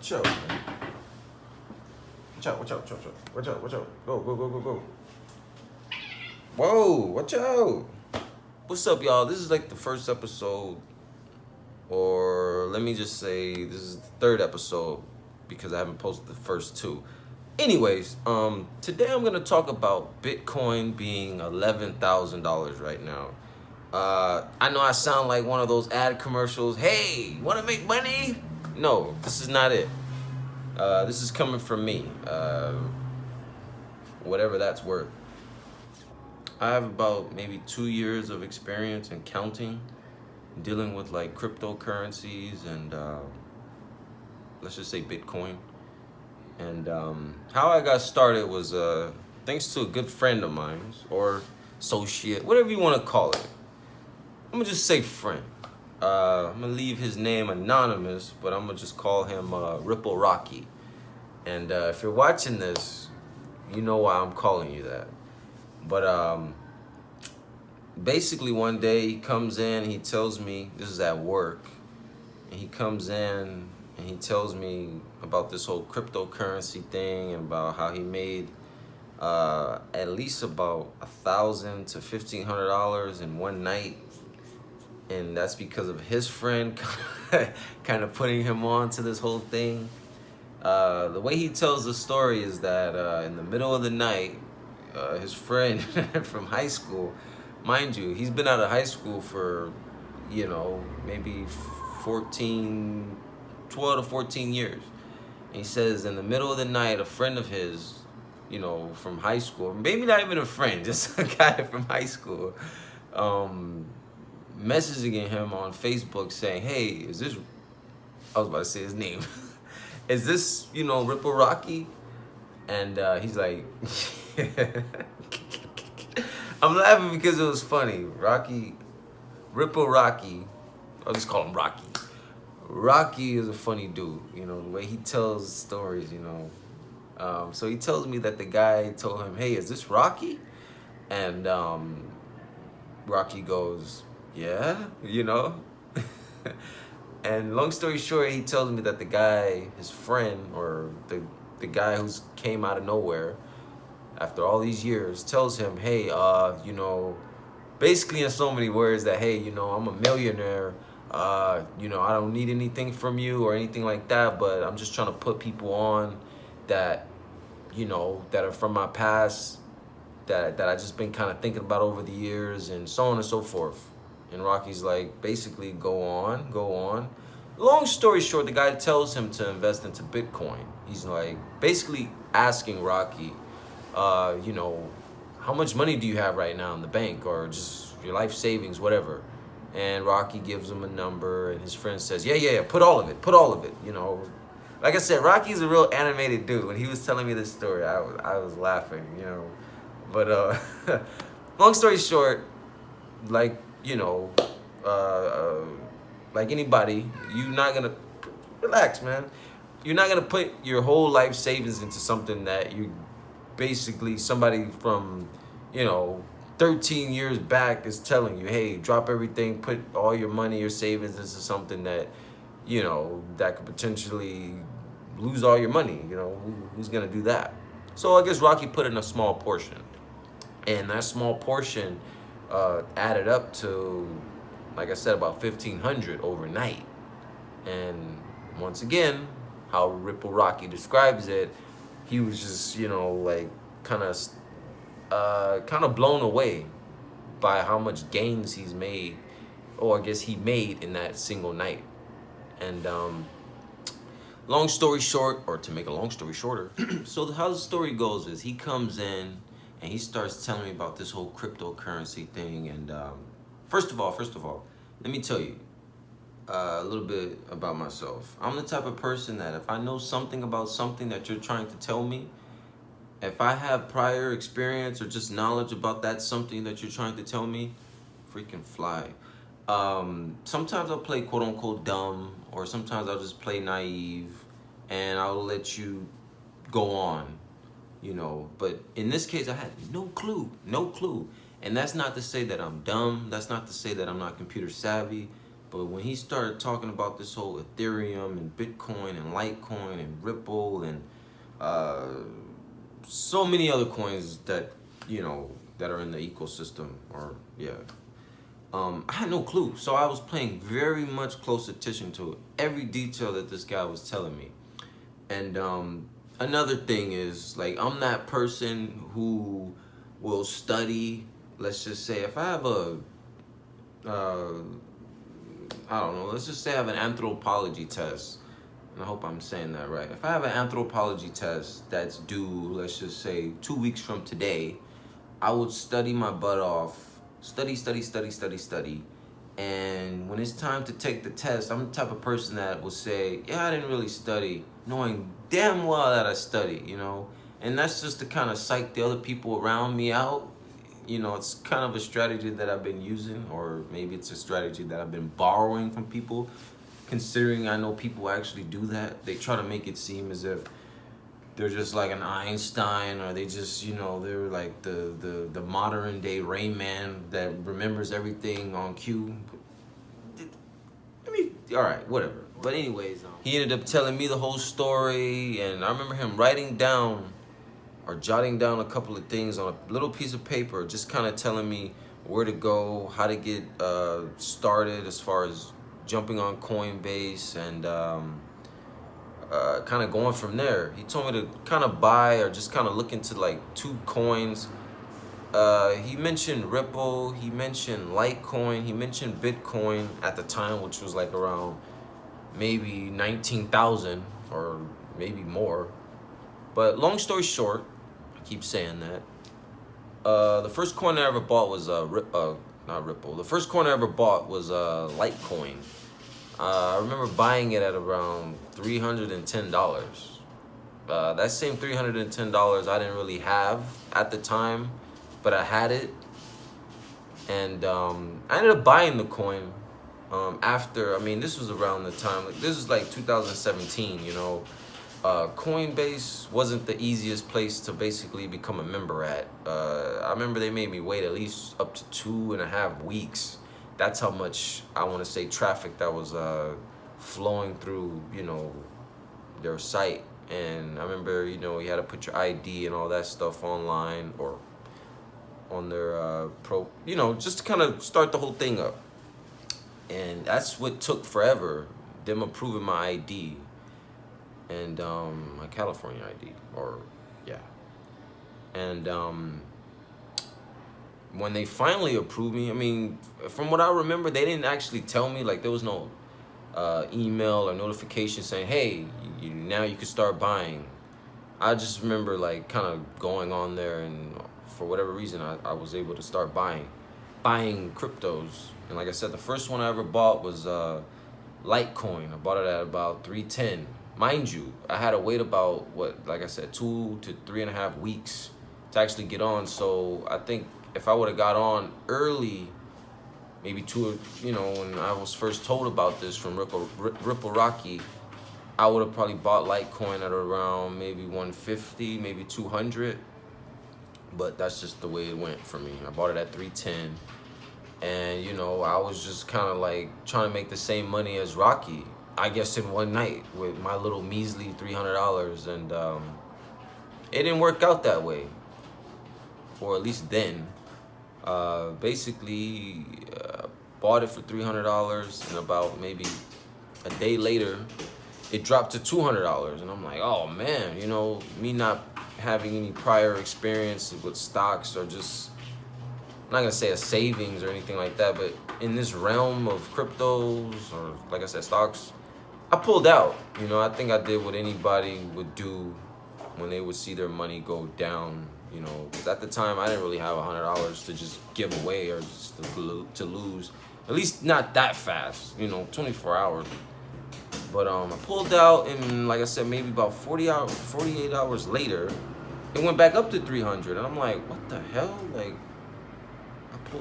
Watch out, man. Watch out, watch out, watch out, watch out, watch out. Go, go, go, go, go. Whoa, watch out. What's up, y'all? This is like the first episode, or let me just say this is the third episode because I haven't posted the first two. Anyways, today I'm gonna talk about Bitcoin being $11,000 right now. I know I sound like one of those ad commercials. Hey, wanna make money? No, this is not it. This is coming from me. Whatever that's worth. I have about maybe 2 years of experience in counting, dealing with like cryptocurrencies and let's just say Bitcoin. And how I got started was thanks to a good friend of mine or associate, whatever you want to call it. I'm gonna just say friend. I'm gonna leave his name anonymous, but I'm gonna just call him Ripple Rocky. And if you're watching this, you know why I'm calling you that. But basically one day he comes in, he tells me, this is at work, and he comes in and he tells me about this whole cryptocurrency thing and about how he made at least about $1,000 to $1,500 in one night. And that's because of his friend kind of putting him on to this whole thing. The way he tells the story is that in the middle of the night, his friend from high school, mind you, he's been out of high school for, maybe 12 to 14 years. And he says in the middle of the night, a friend of his, from high school, maybe not even a friend, just a guy from high school, messaging him on Facebook saying, hey, is this, I was about to say his name, is this, Ripple Rocky? And he's like, I'm laughing because it was funny. Ripple Rocky, I'll just call him Rocky. Rocky is a funny dude, the way he tells stories, So he tells me that the guy told him, hey, is this Rocky? And Rocky goes, yeah, And long story short, he tells me that the guy, his friend, or the guy who's came out of nowhere after all these years, tells him, hey, basically in so many words that, hey, I'm a millionaire. I don't need anything from you or anything like that, but I'm just trying to put people on that, that are from my past, that I just been kind of thinking about over the years, and so on and so forth. And Rocky's like, basically, go on. Long story short, the guy tells him to invest into Bitcoin. He's like, basically asking Rocky, how much money do you have right now in the bank, or just your life savings, whatever. And Rocky gives him a number, and his friend says, yeah, put all of it. Like I said, Rocky's a real animated dude. When he was telling me this story, I was laughing, But long story short, like, like anybody, you're not gonna, relax, man. You're not gonna put your whole life savings into something that you basically, somebody from, 13 years back is telling you, hey, drop everything, put all your money, your savings into something that, that could potentially lose all your money. Who's gonna do that? So I guess Rocky put in a small portion, and that small portion added up to, like I said, about $1,500 overnight. And once again, how Ripple Rocky describes it, he was just, like kind of blown away by how much gains he's made, or I guess he made in that single night. And long story short, or to make a long story shorter, so how the story goes is he comes in and he starts telling me about this whole cryptocurrency thing. And first of all, let me tell you a little bit about myself. I'm the type of person that if I know something about something that you're trying to tell me, if I have prior experience or just knowledge about that something that you're trying to tell me, freaking fly. Sometimes I'll play quote unquote dumb, or sometimes I'll just play naive, and I'll let you go on, But in this case, I had no clue. And that's not to say that I'm dumb. That's not to say that I'm not computer savvy. But when he started talking about this whole Ethereum and Bitcoin and Litecoin and Ripple and uh, so many other coins that, you know, that are in the ecosystem, or yeah, I had no clue. So I was paying very much close attention to every detail that this guy was telling me. And another thing is, like, I'm that person who will study. Let's just say if I have a, I don't know, let's just say I have an anthropology test. And I hope I'm saying that right. If I have an anthropology test that's due, let's just say 2 weeks from today, I would study my butt off, study. And when it's time to take the test, I'm the type of person that will say, yeah, I didn't really study, knowing damn well that I study, you know? And that's just to kind of psych the other people around me out. You know, it's kind of a strategy that I've been using, or maybe it's a strategy that I've been borrowing from people, considering I know people actually do that. They try to make it seem as if they're just like an Einstein, or they just, you know, they're like the modern day Rain Man that remembers everything on cue. I mean, all right, whatever. But anyways, he ended up telling me the whole story, and I remember him writing down or jotting down a couple of things on a little piece of paper, just kind of telling me where to go, how to get started as far as jumping on Coinbase, and kind of going from there. He told me to kind of buy or just kind of look into like 2 coins. He mentioned Ripple, he mentioned Litecoin, he mentioned Bitcoin at the time, which was like around maybe 19,000 or maybe more. But long story short, I keep saying that. The first coin I ever bought was not Ripple. The first coin I ever bought was Litecoin. I remember buying it at around $310. That same $310 I didn't really have at the time, but I had it. And I ended up buying the coin after, I mean, this was around the time, like this is like 2017, you know. Coinbase wasn't the easiest place to basically become a member at. I remember they made me wait at least up to 2.5 weeks. That's how much, I want to say, traffic that was flowing through, you know, their site. And I remember, you know, you had to put your ID and all that stuff online or on their you know, just to kind of start the whole thing up. And that's what took forever, them approving my ID. And my California ID, or yeah. And when they finally approved me, I mean, from what I remember, they didn't actually tell me, like there was no email or notification saying, hey, now you can start buying. I just remember like kind of going on there, and for whatever reason, I was able to start buying cryptos. And like I said, the first one I ever bought was Litecoin. I bought it at about 310. Mind you, I had to wait about, what, like I said, 2 to 3.5 weeks to actually get on. So I think if I would have got on early, maybe you know, when I was first told about this from Ripple Rocky, I would have probably bought Litecoin at around maybe 150, maybe 200. But that's just the way it went for me. I bought it at 310. And, you know, I was just kind of like trying to make the same money as Rocky, I guess, in one night with my little measly $300. And it didn't work out that way, or at least then. Basically, bought it for $300, and about maybe a day later, it dropped to $200. And I'm like, oh man, you know, me not having any prior experience with stocks, or just, I'm not gonna say a savings or anything like that, but in this realm of cryptos, or like I said, stocks, I pulled out. You know, I think I did what anybody would do when they would see their money go down, you know, because at the time I didn't really have $100 to just give away, or just to lose, at least not that fast, you know, 24 hours. But I pulled out, and like I said, maybe about 48 hours later, it went back up to 300, and I'm like, what the hell? Like,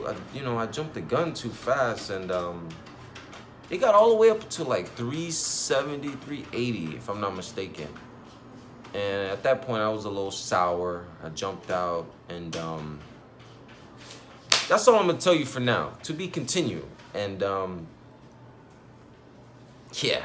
I jumped the gun too fast, and it got all the way up to like 370, 380, if I'm not mistaken. And at that point, I was a little sour. I jumped out, and that's all I'm gonna tell you for now. To be continued. And Yeah.